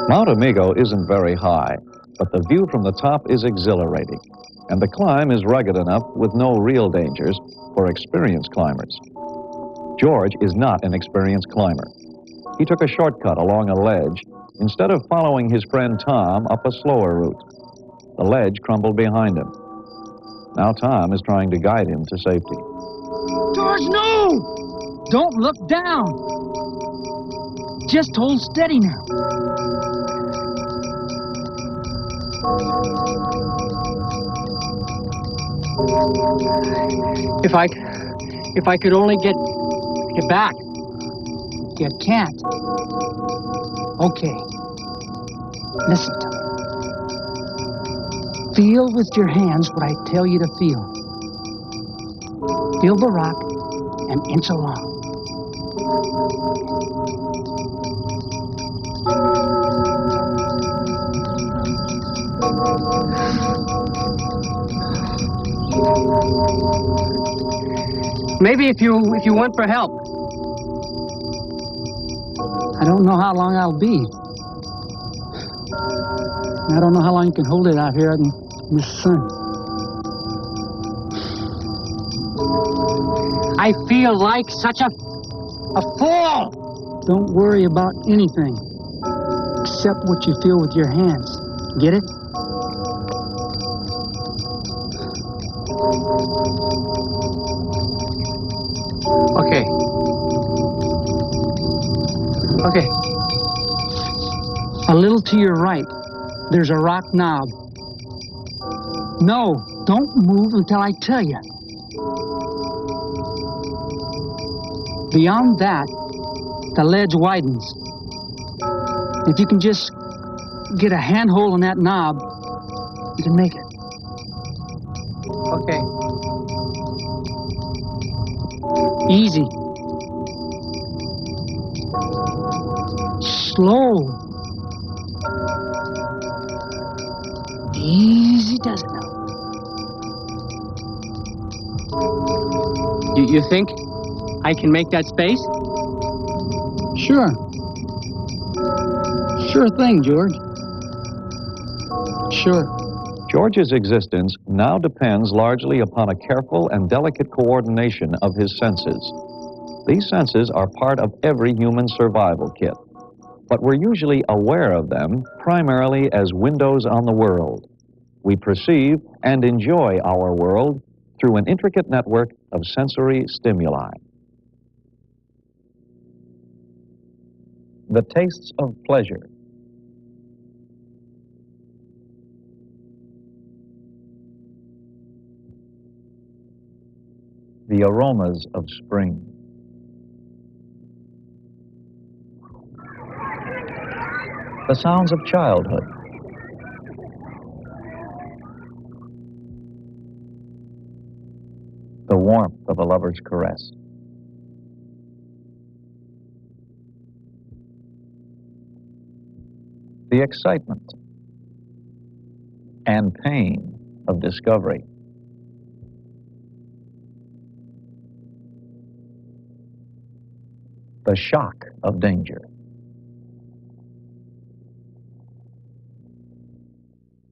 Mount Amigo isn't very high, but the view from the top is exhilarating, and the climb is rugged enough with no real dangers for experienced climbers. George is not an experienced climber. He took a shortcut along a ledge instead of following his friend Tom up a slower route. The ledge crumbled behind him. Now Tom is trying to guide him to safety. George, no! Don't look down. Just hold steady now. If I could only get back. You can't. Okay. Listen to me. Feel with your hands what I tell you to feel. Feel the rock and inch along. Maybe if you went for help. I don't know how long I'll be. I don't know how long you can hold it out here in the sun. I feel like such a fool. Don't worry about anything except what you feel with your hands. Get it? Okay. Okay. A little to your right, there's a rock knob. No, don't move until I tell you. Beyond that, the ledge widens. If you can just get a handhold on that knob, you can make it. Okay. Easy. Slow. Easy does it now. You think I can make that space? Sure. Sure thing, George. Sure. George's existence now depends largely upon a careful and delicate coordination of his senses. These senses are part of every human survival kit, but we're usually aware of them primarily as windows on the world. We perceive and enjoy our world through an intricate network of sensory stimuli. The tastes of pleasure. The aromas of spring. The sounds of childhood. The warmth of a lover's caress. The excitement and pain of discovery. The shock of danger.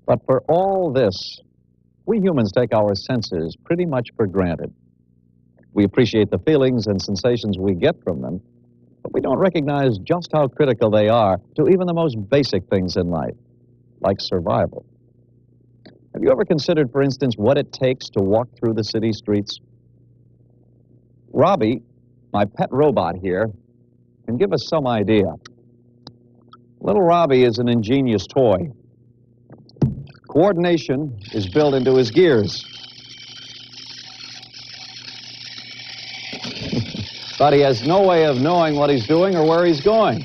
But for all this, we humans take our senses pretty much for granted. We appreciate the feelings and sensations we get from them, but we don't recognize just how critical they are to even the most basic things in life, like survival. Have you ever considered, for instance, what it takes to walk through the city streets? Robbie, my pet robot here, can give us some idea. Little Robbie is an ingenious toy. Coordination is built into his gears. But he has no way of knowing what he's doing or where he's going.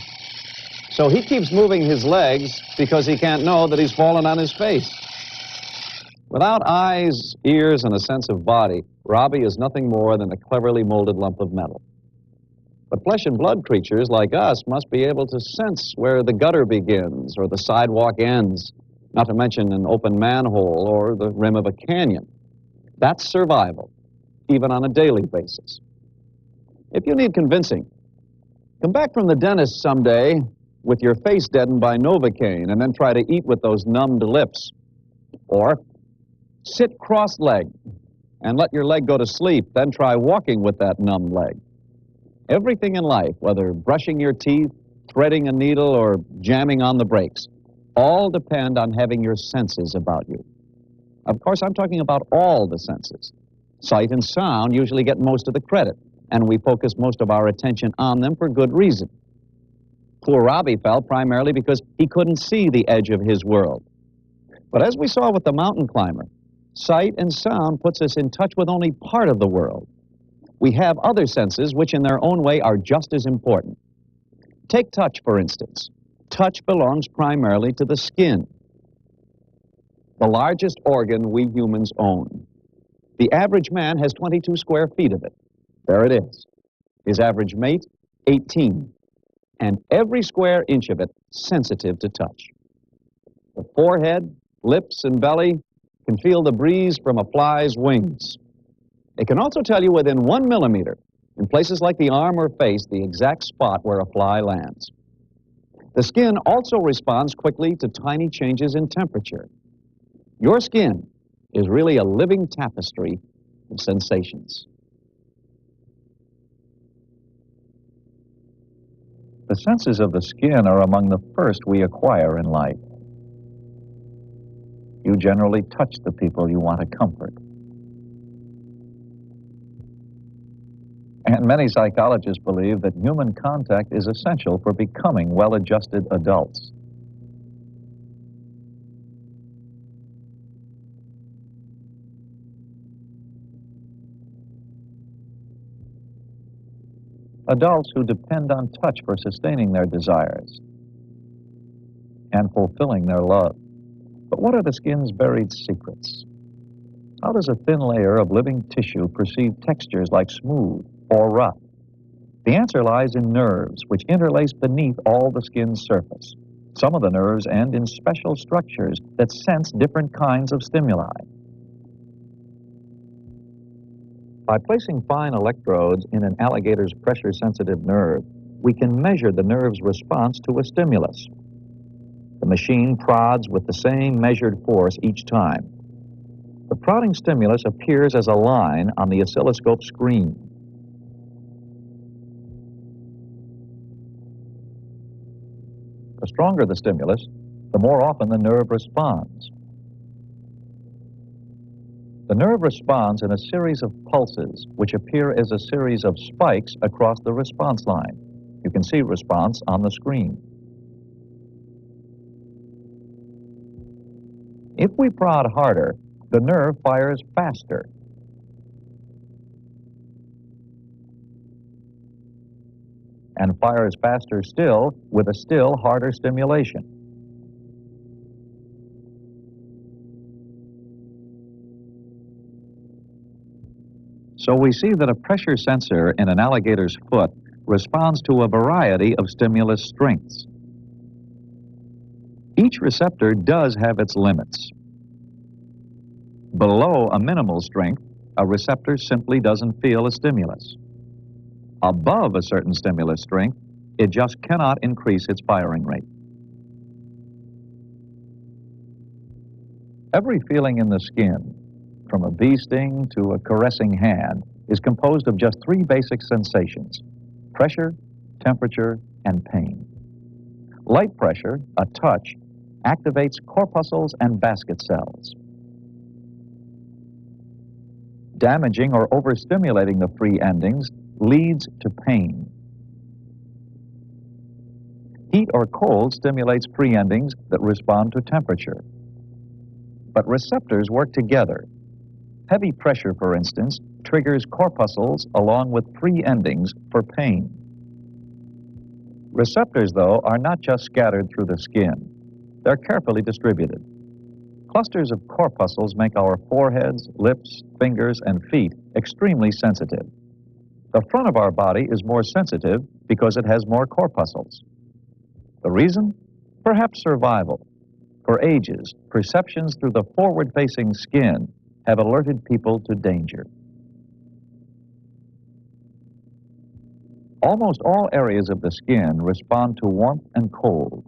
So he keeps moving his legs because he can't know that he's fallen on his face. Without eyes, ears, and a sense of body, Robbie is nothing more than a cleverly molded lump of metal. But flesh and blood creatures like us must be able to sense where the gutter begins or the sidewalk ends, not to mention an open manhole or the rim of a canyon. That's survival, even on a daily basis. If you need convincing, Come back from the dentist someday with your face deadened by Novocaine and then try to eat with those numbed lips. Or sit cross-legged and let your leg go to sleep, then try walking with that numbed leg. Everything in life, whether brushing your teeth, threading a needle, or jamming on the brakes, all depend on having your senses about you. Of course, I'm talking about all the senses. Sight and sound usually get most of the credit, and we focus most of our attention on them for good reason. Poor Robbie fell primarily because he couldn't see the edge of his world. But as we saw with the mountain climber, sight and sound puts us in touch with only part of the world. We have other senses which in their own way are just as important. Take touch, for instance. Touch belongs primarily to the skin, the largest organ we humans own. The average man has 22 square feet of it. There it is. His average mate, 18. And every square inch of it sensitive to touch. The forehead, lips, and belly can feel the breeze from a fly's wings. It can also tell you within 1 millimeter, in places like the arm or face, the exact spot where a fly lands. The skin also responds quickly to tiny changes in temperature. Your skin is really a living tapestry of sensations. The senses of the skin are among the first we acquire in life. You generally touch the people you want to comfort. And many psychologists believe that human contact is essential for becoming well-adjusted adults. Adults who depend on touch for sustaining their desires and fulfilling their love. But what are the skin's buried secrets? How does a thin layer of living tissue perceive textures like smooth or rough? The answer lies in nerves, which interlace beneath all the skin's surface. Some of the nerves end in special structures that sense different kinds of stimuli. By placing fine electrodes in an alligator's pressure-sensitive nerve, we can measure the nerve's response to a stimulus. The machine prods with the same measured force each time. The prodding stimulus appears as a line on the oscilloscope screen. The stronger the stimulus, the more often the nerve responds. The nerve responds in a series of pulses, which appear as a series of spikes across the response line. You can see response on the screen. If we prod harder, the nerve fires faster. And fires faster still with a still harder stimulation. So we see that a pressure sensor in an alligator's foot responds to a variety of stimulus strengths. Each receptor does have its limits. Below a minimal strength, a receptor simply doesn't feel a stimulus. Above a certain stimulus strength, it just cannot increase its firing rate. Every feeling in the skin, from a bee sting to a caressing hand, is composed of just 3 basic sensations: pressure, temperature, and pain. Light pressure, a touch, activates corpuscles and basket cells. Damaging or overstimulating the free endings leads to pain. Heat or cold stimulates free endings that respond to temperature. But receptors work together. Heavy pressure, for instance, triggers corpuscles along with free endings for pain. Receptors, though, are not just scattered through the skin. They're carefully distributed. Clusters of corpuscles make our foreheads, lips, fingers, and feet extremely sensitive. The front of our body is more sensitive because it has more corpuscles. The reason? Perhaps survival. For ages, perceptions through the forward-facing skin have alerted people to danger. Almost all areas of the skin respond to warmth and cold.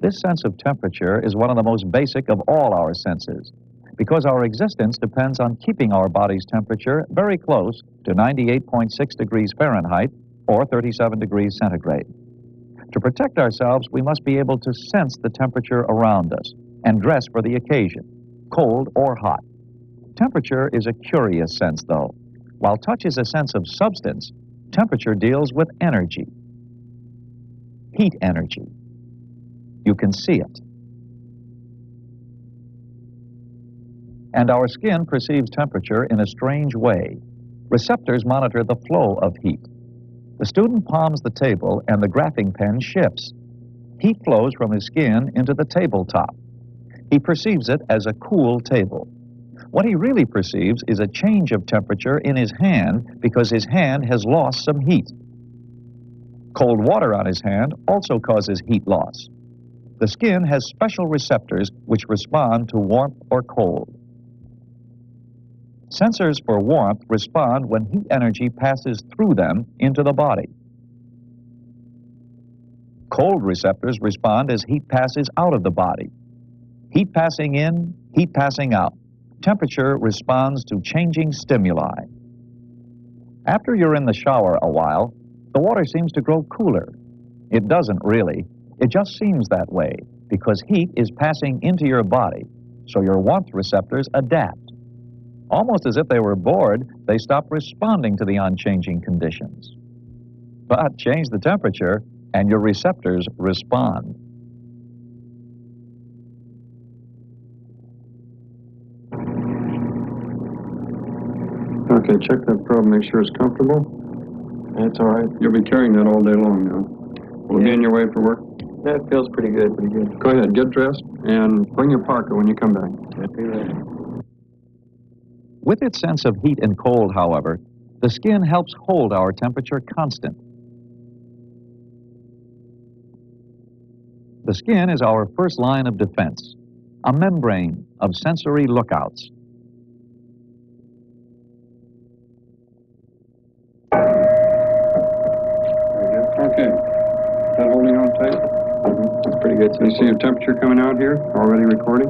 This sense of temperature is one of the most basic of all our senses, because our existence depends on keeping our body's temperature very close to 98.6 degrees Fahrenheit or 37 degrees centigrade. To protect ourselves, we must be able to sense the temperature around us and dress for the occasion, cold or hot. Temperature is a curious sense, though. While touch is a sense of substance, temperature deals with energy, heat energy. You can see it. And our skin perceives temperature in a strange way. Receptors monitor the flow of heat. The student palms the table and the graphing pen shifts. Heat flows from his skin into the tabletop. He perceives it as a cool table. What he really perceives is a change of temperature in his hand because his hand has lost some heat. Cold water on his hand also causes heat loss. The skin has special receptors which respond to warmth or cold. Sensors for warmth respond when heat energy passes through them into the body. Cold receptors respond as heat passes out of the body. Heat passing in, heat passing out. Temperature responds to changing stimuli. After you're in the shower a while, the water seems to grow cooler. It doesn't really. It just seems that way because heat is passing into your body, so your warmth receptors adapt. Almost as if they were bored, they stop responding to the unchanging conditions. But change the temperature, and your receptors respond. Okay, check that probe, make sure it's comfortable. That's all right. You'll be carrying that all day long now. Will it be in your way for work? That feels pretty good, pretty good. Go ahead, get dressed, and bring your parka when you come back. Copy that. With its sense of heat and cold, however, the skin helps hold our temperature constant. The skin is our first line of defense, a membrane of sensory lookouts. Okay. Is that holding on tight? That's pretty good. So you see your temperature coming out here, already recording?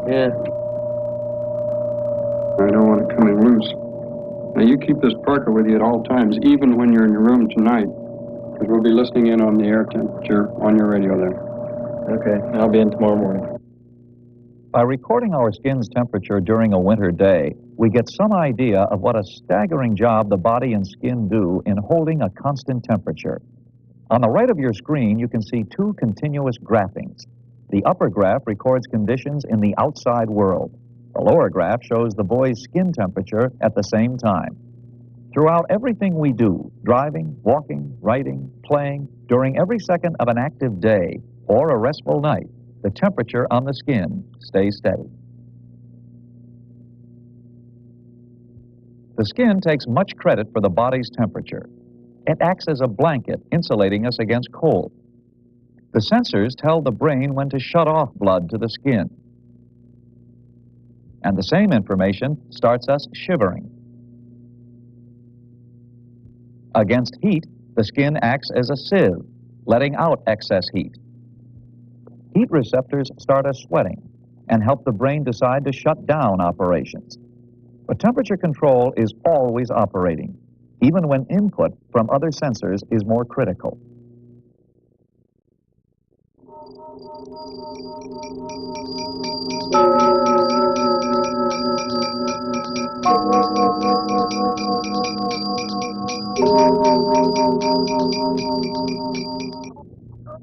Yeah. I don't want it coming loose. Now you keep this parka with you at all times, even when you're in your room tonight, because we'll be listening in on the air temperature on your radio there. Okay, I'll be in tomorrow morning. By recording our skin's temperature during a winter day, we get some idea of what a staggering job the body and skin do in holding a constant temperature. On the right of your screen, you can see two continuous graphings. The upper graph records conditions in the outside world. The lower graph shows the boy's skin temperature at the same time. Throughout everything we do, driving, walking, writing, playing, during every second of an active day or a restful night, the temperature on the skin stays steady. The skin takes much credit for the body's temperature. It acts as a blanket, insulating us against cold. The sensors tell the brain when to shut off blood to the skin. And the same information starts us shivering. Against heat, the skin acts as a sieve, letting out excess heat. Heat receptors start us sweating and help the brain decide to shut down operations. But temperature control is always operating, even when input from other sensors is more critical.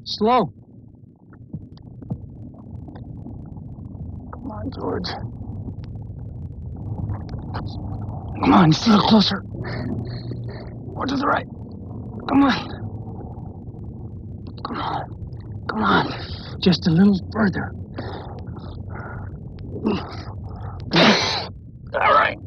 Slow. Come on, George. Come on, just a little closer. More to the right. Come on. Come on. Come on. Just a little further. All right.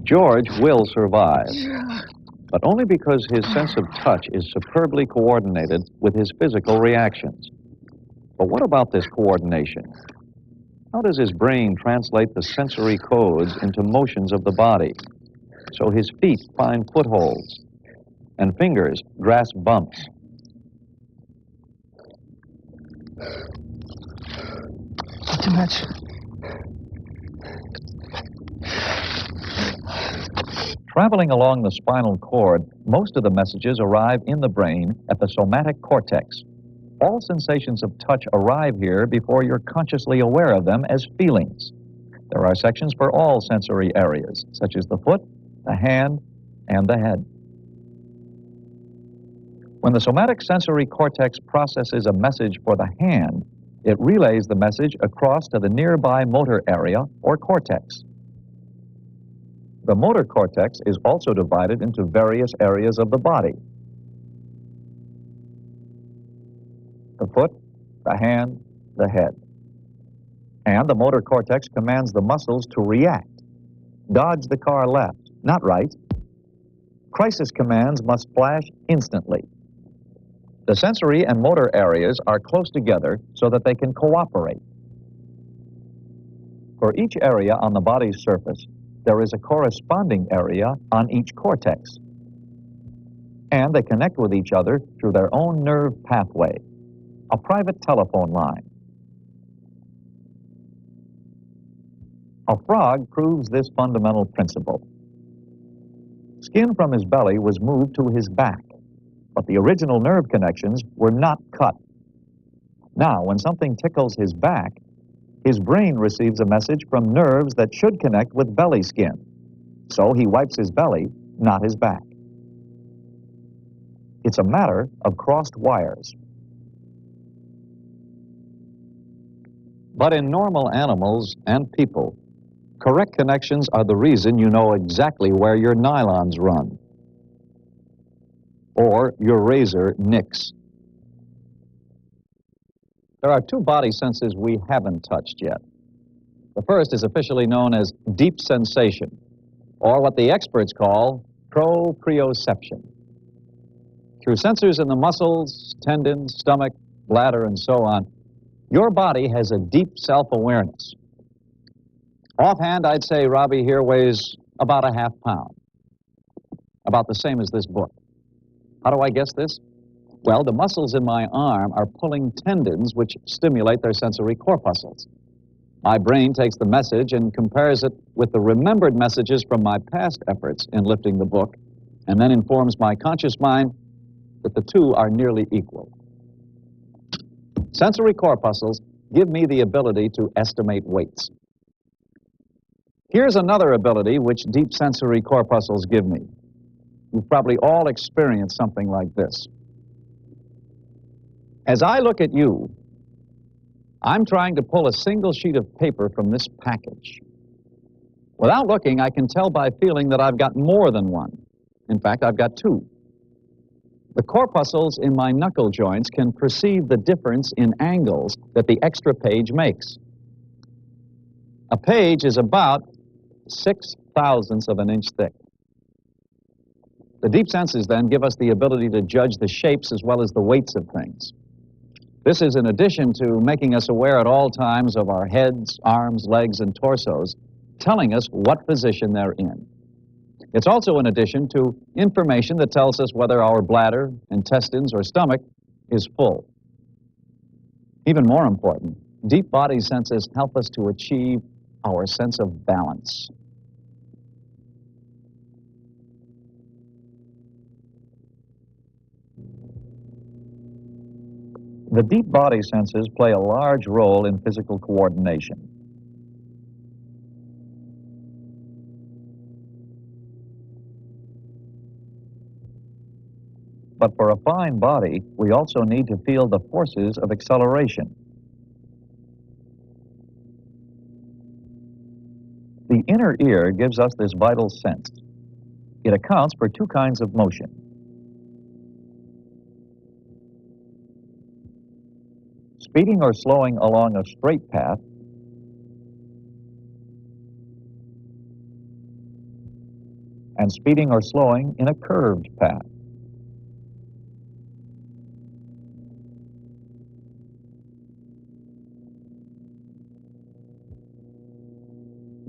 George will survive. but only because his sense of touch is superbly coordinated with his physical reactions. But what about this coordination? How does his brain translate the sensory codes into motions of the body, so his feet find footholds and fingers grasp bumps? Not too much. Traveling along the spinal cord, most of the messages arrive in the brain at the somatic cortex. All sensations of touch arrive here before you're consciously aware of them as feelings. There are sections for all sensory areas, such as the foot, the hand, and the head. When the somatic sensory cortex processes a message for the hand, it relays the message across to the nearby motor area or cortex. The motor cortex is also divided into various areas of the body. The foot, the hand, the head. And the motor cortex commands the muscles to react. Dodge the car left, not right. Crisis commands must flash instantly. The sensory and motor areas are close together so that they can cooperate. For each area on the body's surface, there is a corresponding area on each cortex. And they connect with each other through their own nerve pathway, a private telephone line. A frog proves this fundamental principle. Skin from his belly was moved to his back, but the original nerve connections were not cut. Now, when something tickles his back, his brain receives a message from nerves that should connect with belly skin. So he wipes his belly, not his back. It's a matter of crossed wires. But in normal animals and people, correct connections are the reason you know exactly where your nylons run or your razor nicks. There are two body senses we haven't touched yet. The first is officially known as deep sensation, or what the experts call proprioception. Through sensors in the muscles, tendons, stomach, bladder, and so on, your body has a deep self-awareness. Offhand, I'd say Robbie here weighs about a half pound, about the same as this book. How do I guess this? Well, the muscles in my arm are pulling tendons which stimulate their sensory corpuscles. My brain takes the message and compares it with the remembered messages from my past efforts in lifting the book, and then informs my conscious mind that the two are nearly equal. Sensory corpuscles give me the ability to estimate weights. Here's another ability which deep sensory corpuscles give me. You've probably all experienced something like this. As I look at you, I'm trying to pull a single sheet of paper from this package. Without looking, I can tell by feeling that I've got more than one. In fact, I've got two. The corpuscles in my knuckle joints can perceive the difference in angles that the extra page makes. A page is about 6/1000ths of an inch thick. The deep senses then give us the ability to judge the shapes as well as the weights of things. This is in addition to making us aware at all times of our heads, arms, legs, and torsos, telling us what position they're in. It's also in addition to information that tells us whether our bladder, intestines, or stomach is full. Even more important, deep body senses help us to achieve our sense of balance. The deep body senses play a large role in physical coordination. But for a fine body, we also need to feel the forces of acceleration. The inner ear gives us this vital sense. It accounts for two kinds of motion. Speeding or slowing along a straight path, and speeding or slowing in a curved path.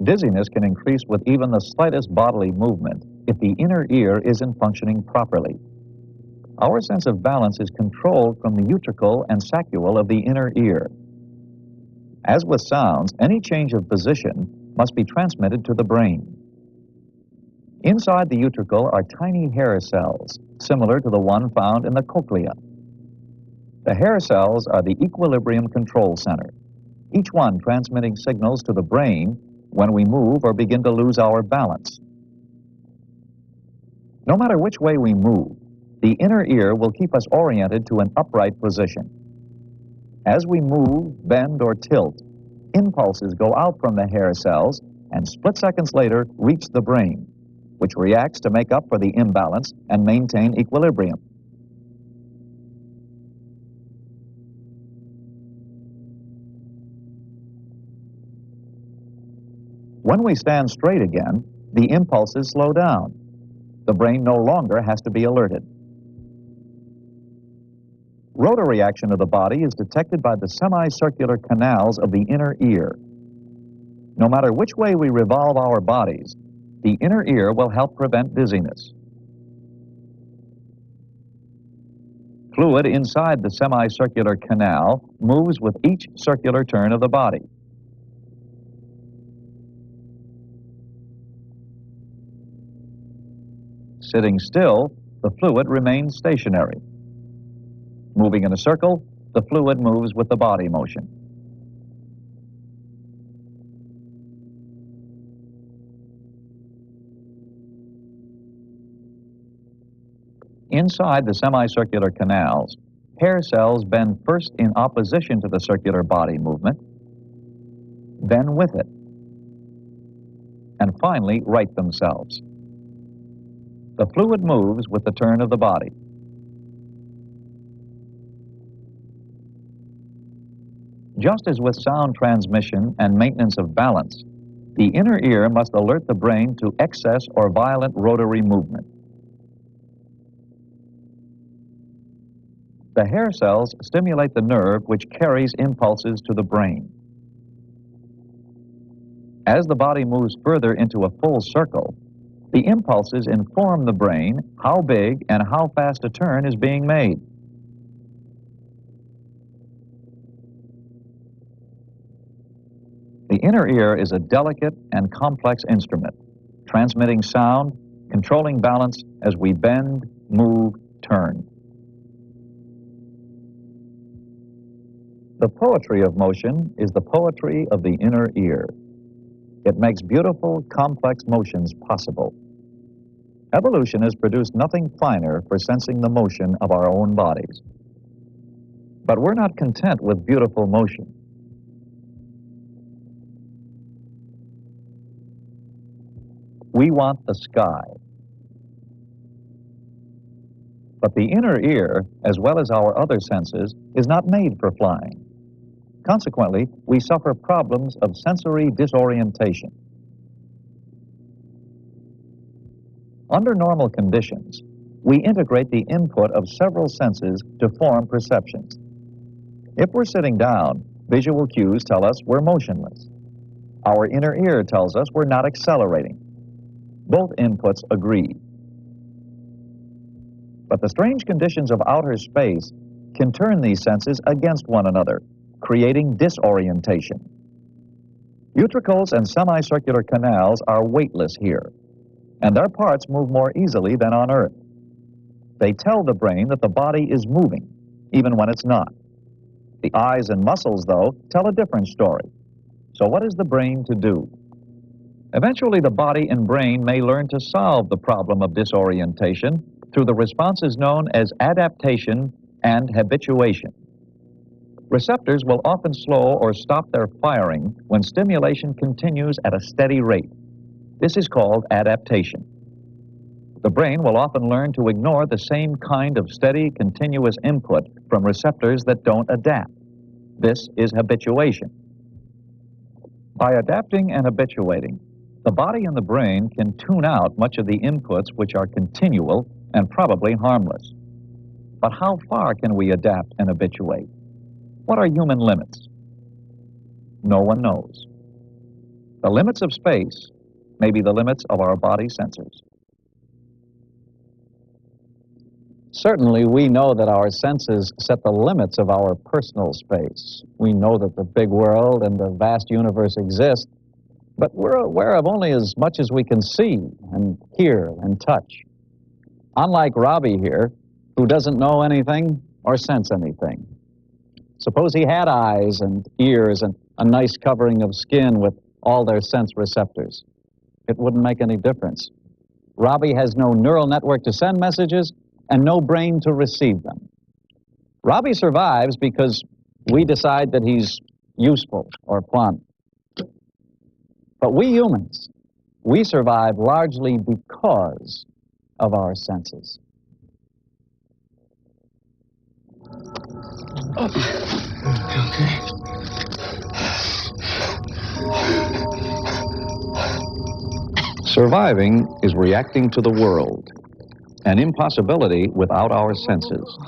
Dizziness can increase with even the slightest bodily movement if the inner ear isn't functioning properly. Our sense of balance is controlled from the utricle and saccule of the inner ear. As with sounds, any change of position must be transmitted to the brain. Inside the utricle are tiny hair cells, similar to the one found in the cochlea. The hair cells are the equilibrium control center, each one transmitting signals to the brain when we move or begin to lose our balance. No matter which way we move, the inner ear will keep us oriented to an upright position. As we move, bend, or tilt, impulses go out from the hair cells and split seconds later reach the brain, which reacts to make up for the imbalance and maintain equilibrium. When we stand straight again, the impulses slow down. The brain no longer has to be alerted. Rotary action of the body is detected by the semicircular canals of the inner ear. No matter which way we revolve our bodies, the inner ear will help prevent dizziness. Fluid inside the semicircular canal moves with each circular turn of the body. Sitting still, the fluid remains stationary. Moving in a circle, the fluid moves with the body motion. Inside the semicircular canals, hair cells bend first in opposition to the circular body movement, then with it, and finally right themselves. The fluid moves with the turn of the body. Just as with sound transmission and maintenance of balance, the inner ear must alert the brain to excess or violent rotary movement. The hair cells stimulate the nerve which carries impulses to the brain. As the body moves further into a full circle, the impulses inform the brain how big and how fast a turn is being made. The inner ear is a delicate and complex instrument, transmitting sound, controlling balance as we bend, move, turn. The poetry of motion is the poetry of the inner ear. It makes beautiful, complex motions possible. Evolution has produced nothing finer for sensing the motion of our own bodies. But we're not content with beautiful motion. We want the sky. But the inner ear, as well as our other senses, is not made for flying. Consequently, we suffer problems of sensory disorientation. Under normal conditions, we integrate the input of several senses to form perceptions. If we're sitting down, visual cues tell us we're motionless. Our inner ear tells us we're not accelerating. Both inputs agree. But the strange conditions of outer space can turn these senses against one another, creating disorientation. Utricles and semicircular canals are weightless here, and their parts move more easily than on Earth. They tell the brain that the body is moving, even when it's not. The eyes and muscles, though, tell a different story. So what is the brain to do? Eventually, the body and brain may learn to solve the problem of disorientation through the responses known as adaptation and habituation. Receptors will often slow or stop their firing when stimulation continues at a steady rate. This is called adaptation. The brain will often learn to ignore the same kind of steady, continuous input from receptors that don't adapt. This is habituation. By adapting and habituating, The body and the brain can tune out much of the inputs which are continual and probably harmless. But how far can we adapt and habituate? What are human limits? No one knows. The limits of space may be the limits of our body sensors. Certainly, we know that our senses set the limits of our personal space. We know that the big world and the vast universe exist, but we're aware of only as much as we can see and hear and touch. Unlike Robbie here, who doesn't know anything or sense anything. Suppose he had eyes and ears and a nice covering of skin with all their sense receptors. It wouldn't make any difference. Robbie has no neural network to send messages and no brain to receive them. Robbie survives because we decide that he's useful or fun. But we humans, we survive largely because of our senses. Okay. Surviving is reacting to the world, an impossibility without our senses.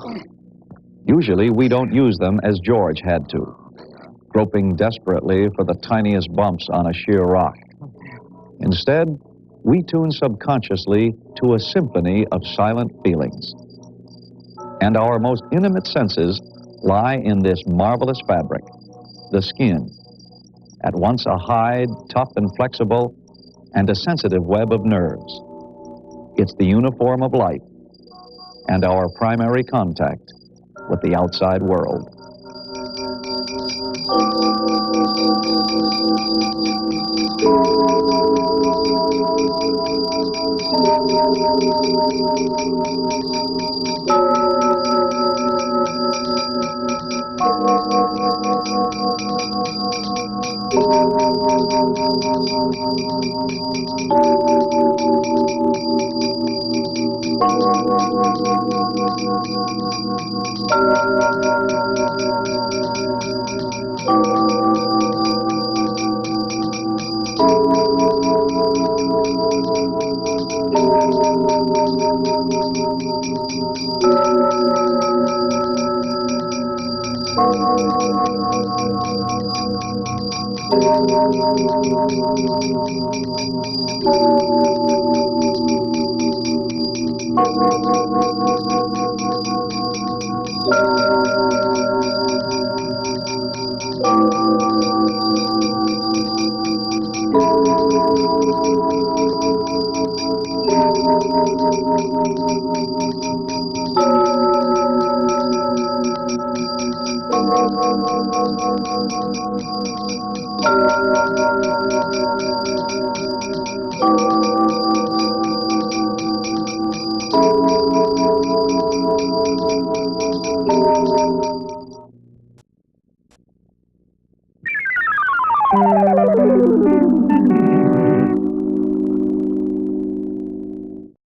Usually we don't use them as George had to, groping desperately for the tiniest bumps on a sheer rock. Instead, we tune subconsciously to a symphony of silent feelings. And our most intimate senses lie in this marvelous fabric, the skin, at once a hide, tough and flexible, and a sensitive web of nerves. It's the uniform of life and our primary contact with the outside world.